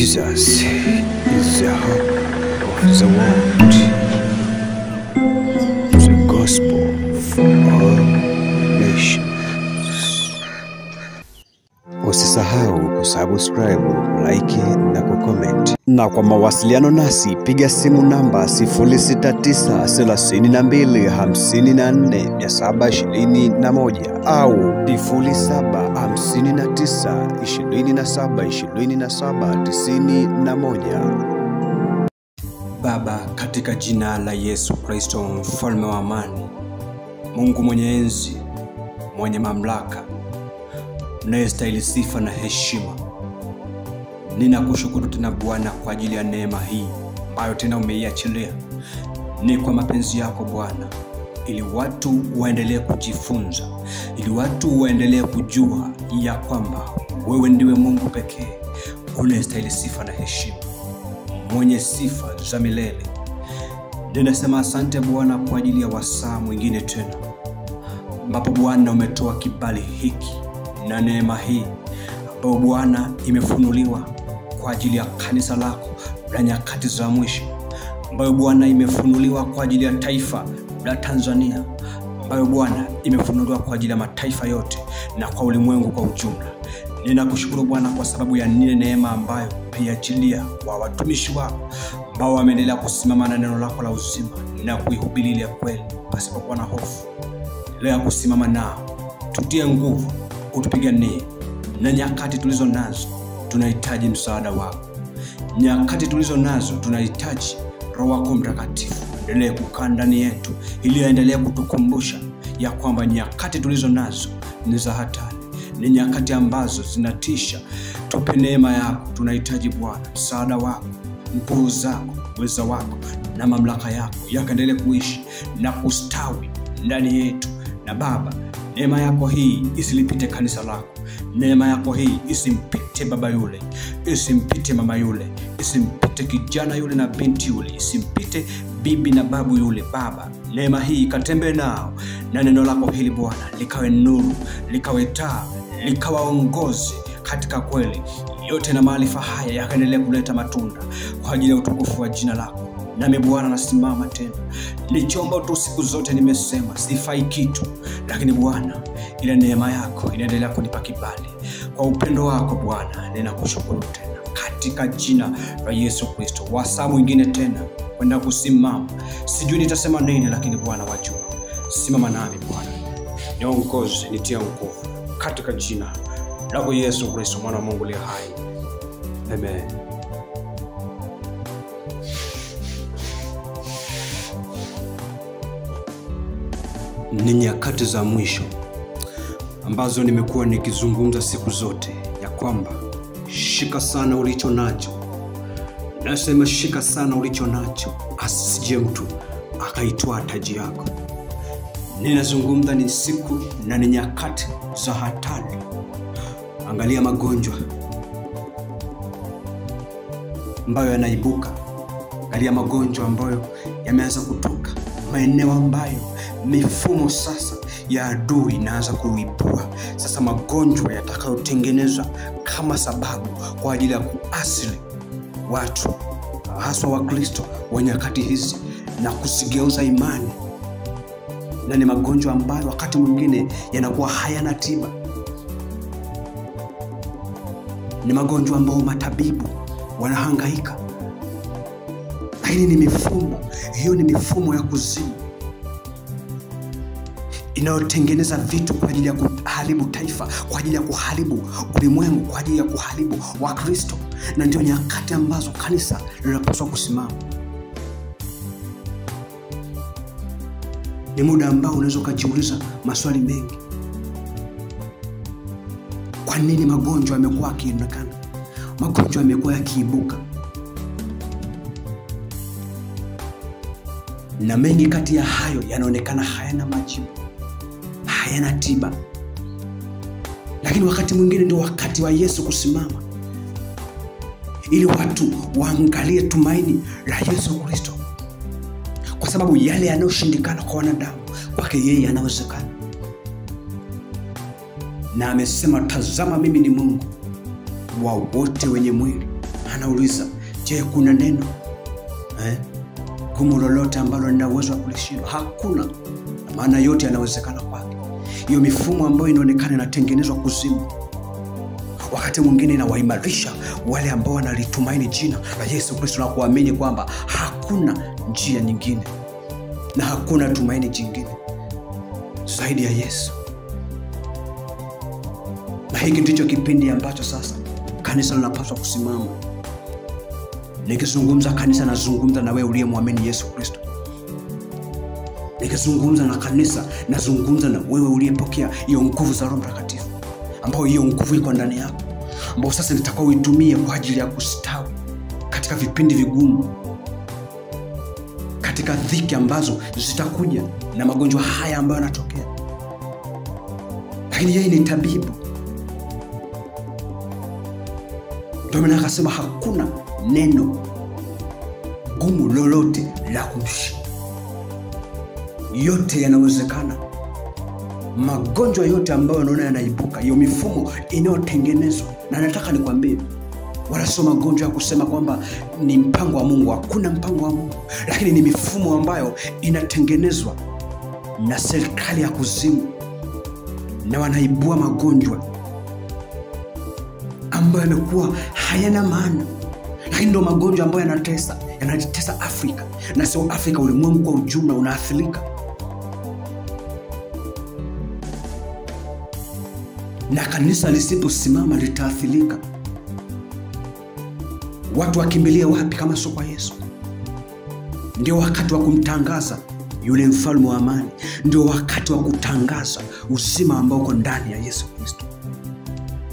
Jesus is the hope of the world, the gospel for all nations. Usisahau kusubscribe, like na kucomment. Na kwa mawasiliano nasi piga simu namba 0693254721 au 0759272791. Baba, katika jina la Yesu Kristo, mfalme wa amani, Mungu mwenye enzi, mwenye mamlaka, unayestahili sifa na heshima, ninakushukuru tena Bwana kwa ajili ya neema hii ambayo tena umeiachilia. Ni kwa mapenzi yako Bwana, ili watu waendelee kujifunza, ili watu waendelee kujua ya kwamba wewe ndiwe Mungu pekee unayestahili sifa na heshima, mwenye sifa za milele. Ninasema asante Bwana kwa ajili ya wasaa mwingine tena, ambapo Bwana umetoa kibali hiki na neema hii ambayo Bwana imefunuliwa kwa ajili ya kanisa lako la nyakati za mwisho, ambayo Bwana imefunuliwa kwa ajili ya taifa la Tanzania, ambayo Bwana imefunuliwa kwa ajili ya mataifa yote na kwa ulimwengu kwa ujumla. Ninakushukuru Bwana kwa sababu ya neema ambayo umeiachilia kwa watumishi wako ambao wameendelea kusimama na neno lako la uzima na kuihubiri ile kweli pasipokuwa na hofu. Leo kusimama nao, tutie nguvu, utupiganie. Na nyakati tulizo nazo tunahitaji msaada wako. Nyakati tulizo nazo tunahitaji Roho wako Mtakatifu endelee kukaa ndani yetu, ili aendelee kutukumbusha ya kwamba nyakati tulizo nazo ni za hatari, ni nyakati ambazo zinatisha. Tupe neema yako, tunahitaji Bwana msaada wako, nguvu zako, uweza wako na mamlaka yako yakaendelee kuishi na kustawi ndani yetu. Na Baba, neema yako hii isilipite kanisa lako. Neema yako hii isimpite baba yule, isimpite mama yule, isimpite kijana yule na binti yule, isimpite bibi na babu yule. Baba, neema hii ikatembee nao, na neno lako hili Bwana likawe nuru, likawe taa, likawaongoze katika kweli yote, na maarifa haya yakaendelee kuleta matunda kwa ajili ya utukufu wa jina lako. Nami Bwana nasimama tena, nichomba tu siku zote nimesema sifai kitu, lakini Bwana ile neema yako inaendelea kunipa kibali. Kwa upendo wako Bwana ninakushukuru tena katika jina la Yesu Kristo. Wasaa mwingine tena kwenda kusimama, sijui nitasema nini, lakini Bwana wajua. Simama nami Bwana, niongoze, nitie nguvu katika jina la Yesu Kristo, mwana wa Mungu aliye hai. Amen. Ni nyakati za mwisho ambazo nimekuwa nikizungumza siku zote ya kwamba shika sana ulicho nacho. Nasema shika sana ulicho nacho, asije mtu akaitwaa taji yako. Ninazungumza ni siku na ni nyakati za hatari. Angalia magonjwa ambayo yanaibuka, angalia magonjwa ambayo yameanza kutoka maeneo ambayo mifumo sasa ya adui inaanza kuibua. Sasa magonjwa yatakayotengenezwa kama sababu kwa ajili ya kuasili watu, haswa wa Kristo wa nyakati hizi, na kusigeuza imani. Na ni magonjwa ambayo wakati mwingine yanakuwa hayana tiba. Ni magonjwa ambayo matabibu wanahangaika. Hii ni mifumo, hiyo ni mifumo ya kuzimu inayotengeneza vitu kwa ajili ya kuharibu taifa, kwa ajili ya kuharibu ulimwengu, kwa ajili ya kuharibu Wakristo. Na ndio nyakati ambazo kanisa linapaswa kusimama. Ni muda ambao unaweza kujiuliza maswali mengi. Kwa nini magonjwa yamekuwa yakionekana? Magonjwa yamekuwa yakiibuka, na mengi kati ya hayo yanaonekana hayana majibu, hayana tiba. Lakini wakati mwingine ndio wakati wa Yesu kusimama, ili watu waangalie tumaini la Yesu Kristo, kwa sababu yale yanayoshindikana kwa wanadamu kwake yeye yanawezekana. Na amesema, tazama mimi ni Mungu wa wote wenye mwili, Anauliza, je, kuna neno gumu lolote ambalo lina uwezo wa kulishinda? Hakuna, maana yote yanawezekana kwake. Hiyo mifumo ambayo inaonekana inatengenezwa kuzimu, wakati mwingine inawaimarisha wale ambao wanalitumaini jina la Yesu Kristo na kuamini kwamba hakuna njia nyingine na hakuna tumaini jingine zaidi ya Yesu. Na hiki ndicho kipindi ambacho sasa kanisa linapaswa kusimama. Nikizungumza kanisa, nazungumza na wewe uliyemwamini Yesu Kristo. Nikizungumza na kanisa, nazungumza na wewe uliyepokea hiyo nguvu za Roho Mtakatifu, ambao hiyo nguvu iko ndani yako, ambao sasa nitakao uitumie kwa ajili ya kustawi katika vipindi vigumu, katika dhiki ambazo zitakuja na magonjwa haya ambayo yanatokea. Lakini yeye ni tabibu. Ndio maana akasema hakuna neno gumu lolote la kumshinda. Yote yanawezekana. Magonjwa yote ambayo unaona yanaibuka, hiyo mifumo inayotengenezwa, na nataka nikwambie, wala sio magonjwa ya kusema kwamba ni mpango wa Mungu. Hakuna mpango wa Mungu, lakini ni mifumo ambayo inatengenezwa na serikali ya kuzimu, na wanaibua magonjwa ambayo yamekuwa hayana maana, lakini ndio magonjwa ambayo yanatesa Afrika, na sio Afrika, ulimwengu kwa ujumla unaathirika. Na kanisa lisiposimama litaathirika. Watu wakimbilia wapi kama sio kwa Yesu? Ndio wakati wa kumtangaza yule mfalme wa amani. Ndio wakati wa kutangaza uzima ambao uko ndani ya Yesu Kristo.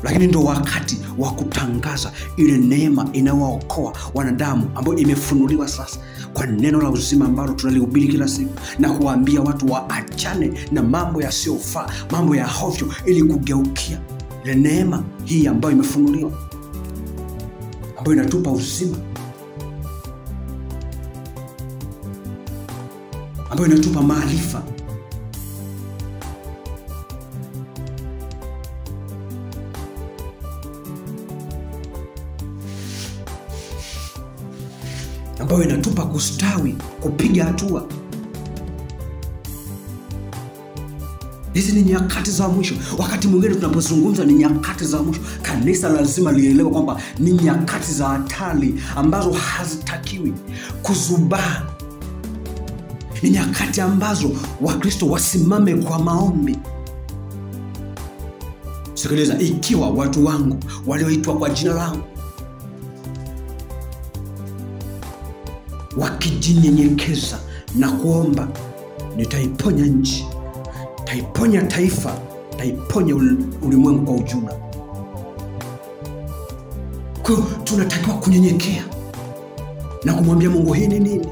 Lakini ndio wakati wa kutangaza ile neema inayookoa wanadamu ambayo imefunuliwa sasa kwa neno la uzima ambalo tunalihubiri kila siku, na kuambia watu waachane na mambo yasiyofaa, mambo ya hovyo, ili kugeukia ile neema hii ambayo imefunuliwa, ambayo inatupa uzima, ambayo inatupa maarifa, ambayo inatupa kustawi, kupiga hatua. Hizi ni nyakati za mwisho. Wakati mwingine tunapozungumza ni nyakati za mwisho, kanisa lazima lielewe kwamba ni nyakati za hatari ambazo hazitakiwi kuzubaa. Ni nyakati ambazo Wakristo wasimame kwa maombi. Sikiliza, ikiwa watu wangu walioitwa kwa jina langu wakijinyenyekeza na kuomba, nitaiponya nchi, nitaiponya taifa, nitaiponya ulimwengu kwa ujumla. Kwa hiyo tunatakiwa kunyenyekea na kumwambia Mungu, hii ni nini?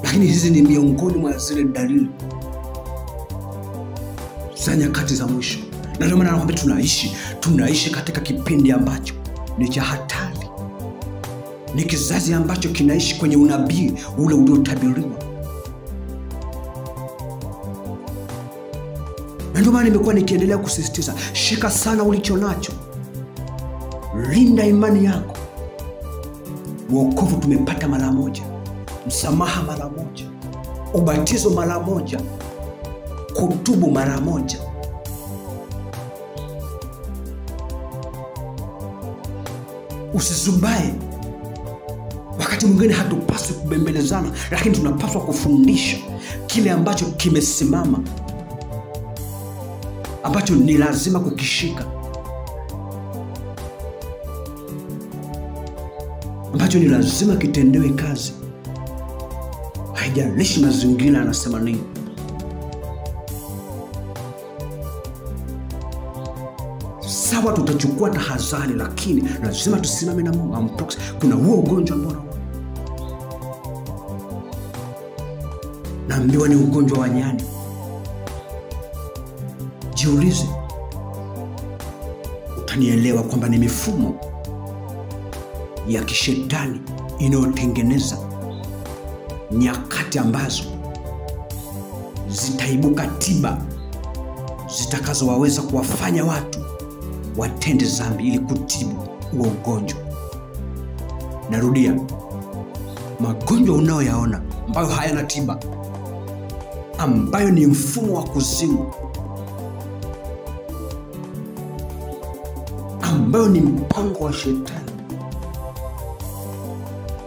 Lakini hizi ni miongoni mwa zile dalili za nyakati za mwisho. Na ndio maana nakwambia tunaishi katika kipindi ambacho ni cha hatari. Ni kizazi ambacho kinaishi kwenye unabii ule uliotabiriwa. Na ndio maana nimekuwa nikiendelea kusisitiza, shika sana ulicho nacho. Linda imani yako. Wokovu tumepata mara moja, msamaha mara moja, ubatizo mara moja, kutubu mara moja. Usizubae. Wakati mwingine hatupaswi kubembelezana, lakini tunapaswa kufundisha kile ambacho kimesimama, ambacho ni lazima kukishika, ambacho ni lazima kitendewe kazi. Haijalishi mazingira anasema nini. Sawa, tutachukua tahadhari, lakini lazima tusimame na Mungu. Kuna huo ugonjwa ambao naambiwa ni ugonjwa wa nyani. Jiulize, utanielewa kwamba ni mifumo ya kishetani inayotengeneza nyakati ambazo zitaibuka tiba zitakazowaweza kuwafanya watu watende dhambi ili kutibu huo ugonjwa. Narudia, magonjwa unayoyaona ambayo hayana tiba, ambayo ni mfumo wa kuzimu, ambayo ni mpango wa shetani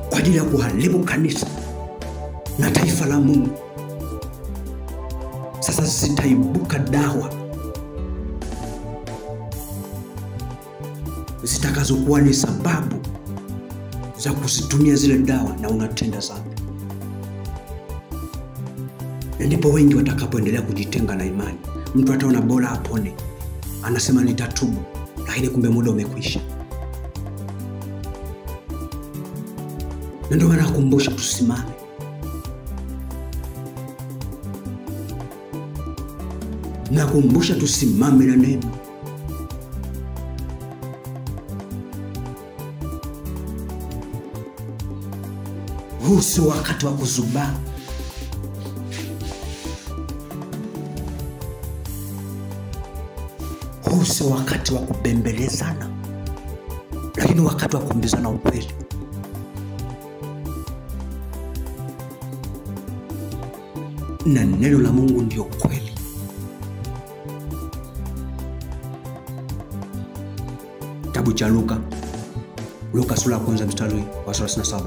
kwa ajili ya kuharibu kanisa na taifa la Mungu, sasa zitaibuka dawa zitakazokuwa ni sababu za kuzitumia zile dawa na unatenda dhambi. Na ndipo wengi watakapoendelea kujitenga na imani. Mtu ataona bora apone, anasema nitatubu, lakini kumbe muda umekwisha. Na ndio maana nakumbusha tusimame. Nakumbusha tusimame na neno. Huu si wakati wa kuzubaa. Huu si wakati wa kubembelezana, lakini wakati wa kuambizana ukweli. Na neno la Mungu ndio kweli. Kitabu cha Luka sura ya 1 mstari wa 37.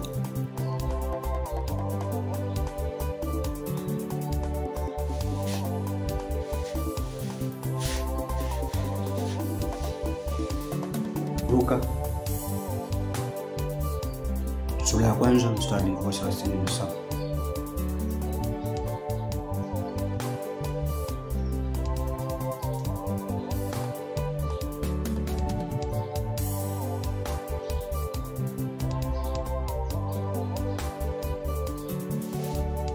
Luka sura ya 1 mstari wa 37.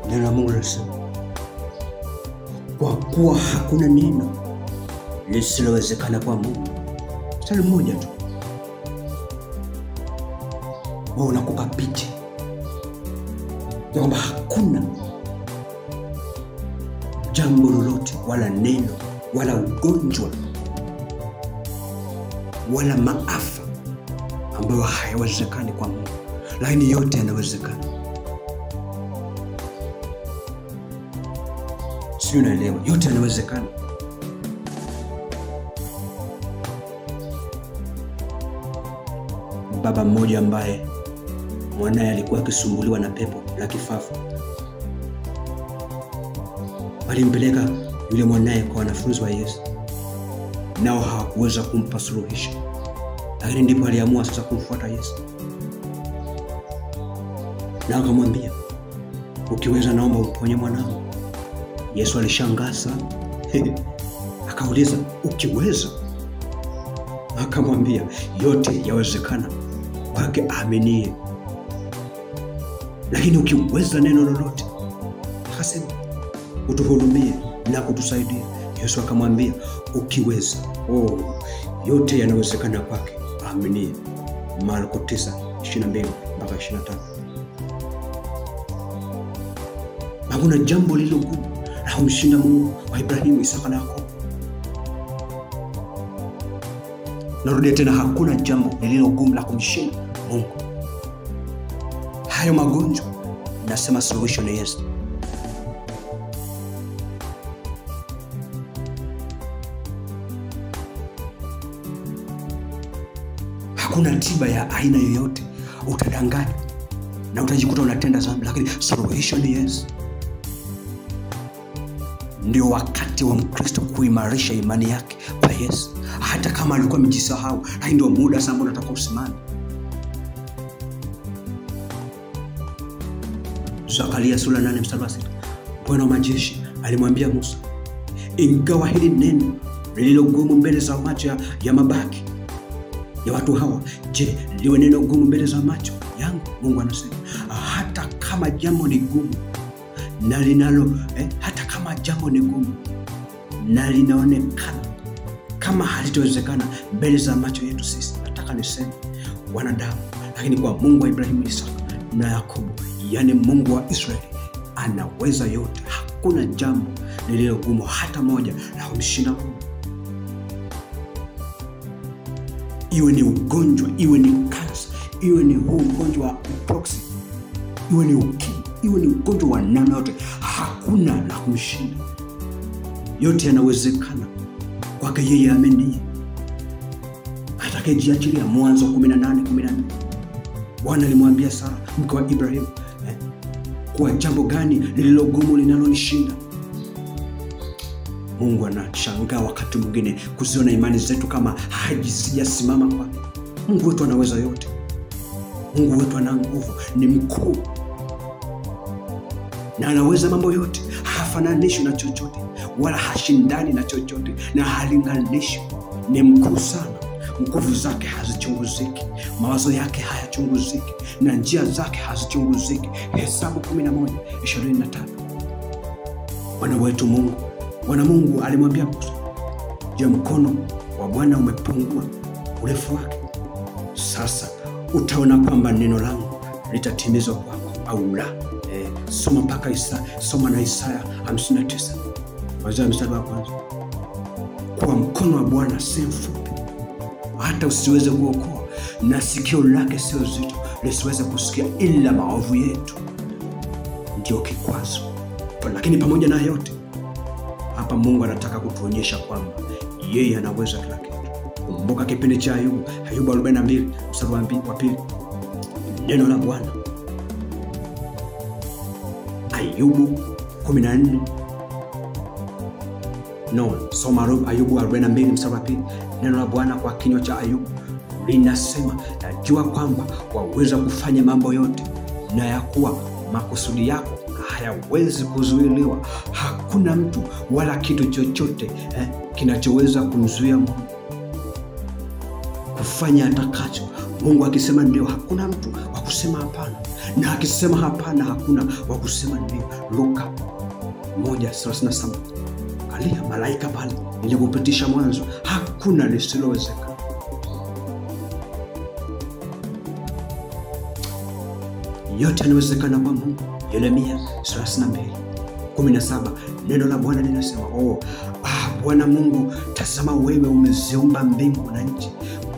Neno la Mungu linasema, kwa kuwa hakuna neno lisilowezekana kwa Mungu. Mstari mmoja tu wao unakupa picha ya kwamba hakuna jambo lolote wala neno wala ugonjwa wala maafa ambayo hayawezekani kwa Mungu, lakini yote yanawezekana. Sio, unaelewa? Yote yanawezekana. Baba mmoja ambaye mwanae alikuwa akisumbuliwa na pepo la kifafa, alimpeleka yule mwanae kwa wanafunzi wa Yesu, nao hawakuweza kumpa suluhisho, lakini ndipo aliamua sasa kumfuata Yesu. Na akamwambia, ukiweza naomba uponye mwanangu. Yesu alishangaa sana. Akauliza, ukiweza? Akamwambia, yote yawezekana kwake aaminie. Lakini ukiweza neno lolote. Akasema, utuhurumie na kutusaidia. Yesu akamwambia, ukiweza. Yote yanawezekana kwake aaminie. Marko 9:22 mpaka 23. Hakuna jambo lililo gumu la kumshinda Mungu wa Ibrahimu, Isaka na Yakobo. Narudia tena, hakuna jambo lililo gumu la kumshinda Mungu. Hayo magonjwa, nasema solution ni Yesu. Hakuna tiba ya aina yoyote. Utadanganya na utajikuta unatenda dhambi, lakini solution ni Yesu. Ndio wakati wa Mkristo kuimarisha imani yake kwa Yesu, hata kama alikuwa amejisahau. Lakini ndio muda sasa unataka usimame. Zakaria sura 8 mstari wa 6. Bwana wa majeshi alimwambia Musa, ingawa hili neno lililo gumu mbele za macho ya mabaki ya watu hawa, je, liwe neno gumu mbele za macho yangu? Mungu anasema, hata kama jambo ni gumu na linalo hata kama jambo ni gumu na linaonekana kama halitowezekana mbele za macho yetu sisi, nataka niseme wanadamu, lakini kwa Mungu wa Ibrahimu, Isaka na Yakobo, yani Mungu wa Israeli, anaweza yote. Hakuna jambo lililo gumu hata moja la kumshinda Mungu. Iwe ni ugonjwa, iwe ni kansa, iwe ni huu ugonjwa wa epoxy, iwe ni ukimwi, iwe ni ugonjwa wa namna yote, hakuna la kumshinda. Yote yanawezekana kwake yeye ameniye. Atakayejiachilia. Mwanzo 18:14. Bwana alimwambia Sara, mke wa Ibrahim, kwa jambo gani lililo gumu linalonishinda? Mungu anashangaa wakati mwingine kuziona imani zetu kama hazijasimama kwake. Mungu wetu anaweza yote. Mungu wetu ana nguvu, ni mkuu na anaweza mambo yote. Hafananishwi na chochote wala hashindani na chochote na halinganishwi. Ni mkuu sana. Nguvu zake hazichunguziki, mawazo yake hayachunguziki, na njia zake hazichunguziki. Hesabu 11:23. Bwana wetu Mungu, Bwana Mungu alimwambia Musa, je, mkono wa Bwana umepungua urefu wake? Sasa utaona kwamba neno langu litatimizwa kwako au la. Soma mpaka soma na Isaya 59 kuanzia mstari wa kwanza. Kwa mkono wa Bwana si mfupi hata usiweze kuokoa, na sikio lake sio zito lisiweze kusikia, ila maovu yetu ndio kikwazo. Lakini pamoja na yote, hapa Mungu anataka kutuonyesha kwamba yeye anaweza kila kitu. Kumbuka kipindi cha Ayubu 42 mstari wa pili. Neno la Bwana. Ayubu 14. Soma Ayubu 42 mstari wa pili. Neno la Bwana kwa kinywa cha Ayubu linasema, najua kwamba waweza kufanya mambo yote, na ya kuwa makusudi yako hayawezi kuzuiliwa. Hakuna mtu wala kitu chochote kinachoweza kumzuia Mungu kufanya atakacho. Mungu akisema ndio, hakuna mtu wa kusema hapana, na akisema hapana, hakuna wa kusema ndio. Luka 1:37. Angalia malaika pale nilikupitisha mwanzo, hakuna lisilowezekana. Yote yanawezekana kwa Mungu. Yeremia 32:17. Neno la Bwana linasema, Bwana Mungu, tazama wewe umeziumba mbingu na nchi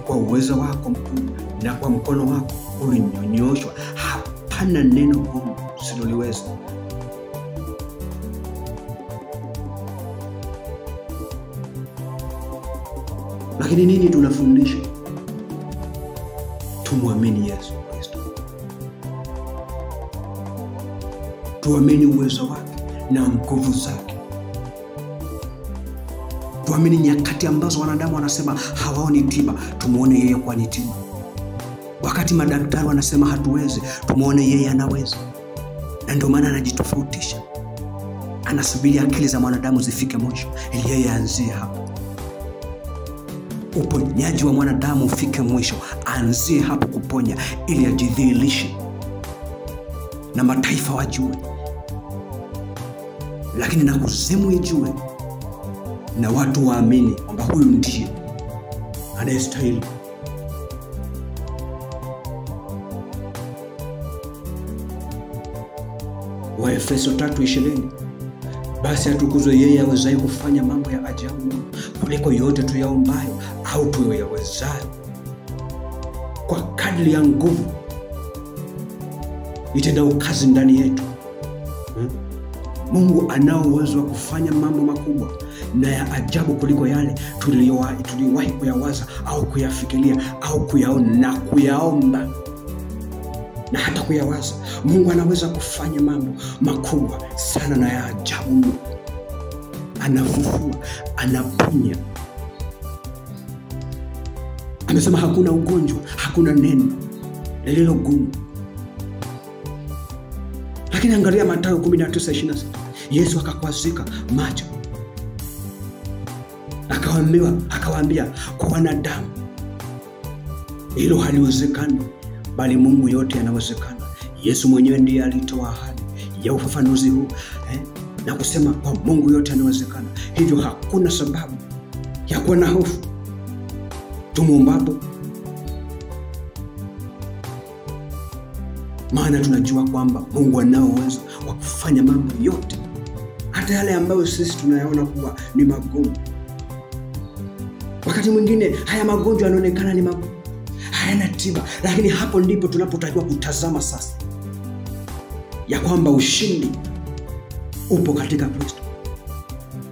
kwa uwezo wako mkuu, na kwa mkono wako ulinyooshwa. Hapana neno gumu usiloliweza. Lakini nini tunafundisha? Tumwamini Yesu Kristo. Tuamini uwezo wake na nguvu zake. Tuamini nyakati ambazo wanadamu wanasema hawaoni tiba, tumuone yeye kwa ni tiba. Wakati madaktari wanasema hatuwezi, tumuone yeye anaweza. Na ndio maana anajitofautisha. Anasubiri akili za mwanadamu zifike mwisho ili yeye aanzie hapo. Uponyaji wa mwanadamu ufike mwisho, aanzie hapo kuponya ili ajidhihirishe na mataifa wajue, lakini na kuzimu ijue, na watu waamini kwamba huyu ndiye anayestahili. Waefeso 3:20. Basi atukuzwe yeye awezaye kufanya mambo ya ajabu kuliko yote tuyaombayo au tuyawezayo, kwa kadri ya nguvu itendao kazi ndani yetu. Mungu anao uwezo wa kufanya mambo makubwa na ya ajabu kuliko yale tuliwahi kuyawaza au kuyafikiria au kuyaona na kuyaomba na hata kuyawaza. Mungu anaweza kufanya mambo makubwa sana na ya ajabu. Anafufua, anaponya. Amesema hakuna ugonjwa, hakuna neno lililo gumu. Lakini angalia Mathayo 19:26. Yesu akakwazika macho, akawaambia kwa wanadamu hilo haliwezekani, bali Mungu yote yanawezekana. Yesu mwenyewe ndiye alitoa ahadi ya ufafanuzi huu na kusema kwa Mungu yote yanawezekana. Hivyo hakuna sababu ya kuwa na hofu tumuombapo, maana tunajua kwamba Mungu anao uwezo wa kufanya mambo yote. hata yale ambayo sisi tunayaona kuwa ni magumu. Wakati mwingine haya magonjwa yanaonekana ni magumu, hayana tiba, lakini hapo ndipo tunapotakiwa kutazama sasa ya kwamba ushindi upo katika Kristo.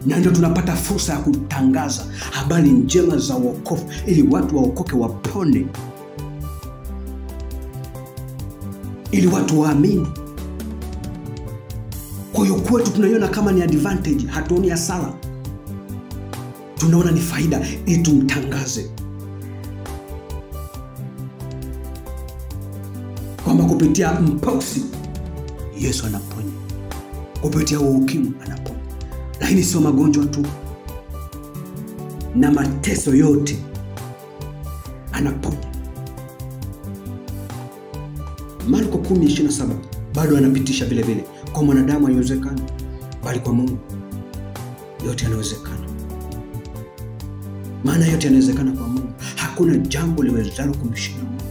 Na ndio tunapata fursa ya kutangaza habari njema za wokovu ili watu waokoke, wapone, ili watu waamini. Kwa hiyo kwetu tunaiona kama ni advantage, hatuoni hasara. Tunaona ni faida ili tumtangaze kwamba kupitia mpox Yesu anaponya, kupitia ukimwi anaponya. Lakini sio magonjwa tu, na mateso yote anaponya. Marko 10:27 bado anapitisha vile vile, kwa mwanadamu haiwezekani, bali kwa Mungu yote yanawezekana. Maana yote yanawezekana kwa Mungu. Hakuna jambo liwezalo kumshinda Mungu.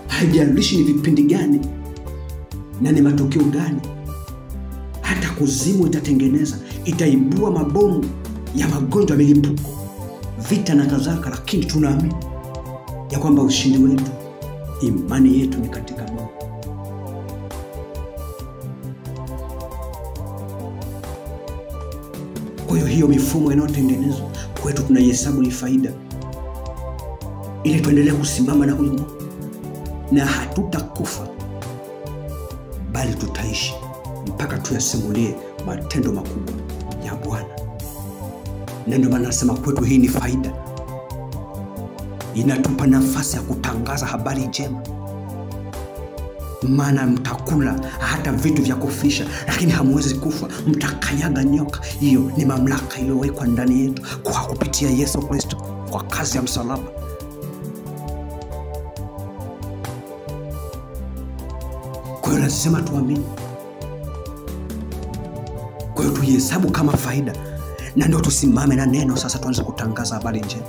Haijalishi ni vipindi gani na ni matokeo gani, hata kuzimu itatengeneza, itaibua mabomu ya magonjwa, milipuko, vita na kadhalika, lakini tunaamini ya kwamba ushindi wetu, imani yetu ni katika Mungu. Kwa hiyo mifumo inayotengenezwa kwetu tunaihesabu ni faida, ili tuendelee kusimama na huyu Mungu, na hatutakufa bali tutaishi mpaka tuyasimulie matendo makubwa ya Bwana. Na ndio maana nasema kwetu hii ni faida, inatupa nafasi ya kutangaza habari njema. Maana mtakula hata vitu vya kufisha, lakini hamwezi kufa, mtakanyaga nyoka. Hiyo ni mamlaka iliyowekwa ndani yetu kwa kupitia Yesu Kristo, kwa kazi ya msalaba. Kwa hiyo lazima tuamini, kwa hiyo tuihesabu kama faida, na ndio tusimame na neno sasa, tuanze kutangaza habari njema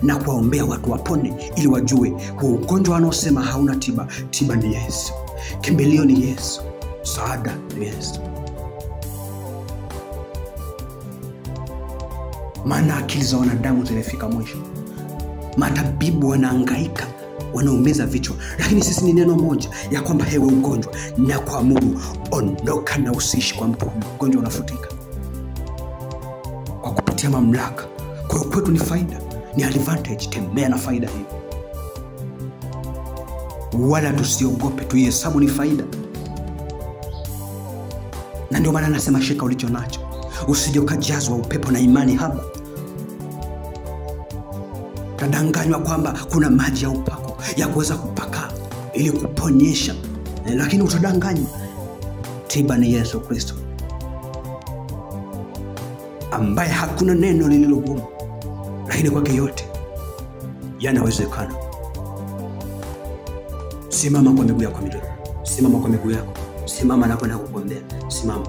na kuwaombea watu wapone, ili wajue huu ugonjwa wanaosema hauna tiba, tiba ni Yesu. Kimbilio ni Yesu, msaada ni Yesu. Maana akili za wanadamu zimefika mwisho. Matabibu wanahangaika, wanaumiza vichwa, lakini sisi ni neno moja ya kwamba hewe ugonjwa, na kuamuru ondoka na usiishi kwa mtu. Ugonjwa unafutika kwa kupitia mamlaka. Kwa hiyo kwetu ni faida, ni advantage. Tembea na faida hii, wala tusiogope, tuihesabu ni faida. Na ndio maana nasema shika ulicho nacho, usije ukajazwa upepo na imani haba. Tadanganywa kwamba kuna maji ya upako ya kuweza kupaka ili kuponyesha, lakini utadanganywa. Tiba ni Yesu Kristo, ambaye hakuna neno lililogumu, lakini kwake yote yanawezekana. Simama kwa miguu yako milele. Simama kwa miguu yako. Simama na kwenda kukuombea. Simama.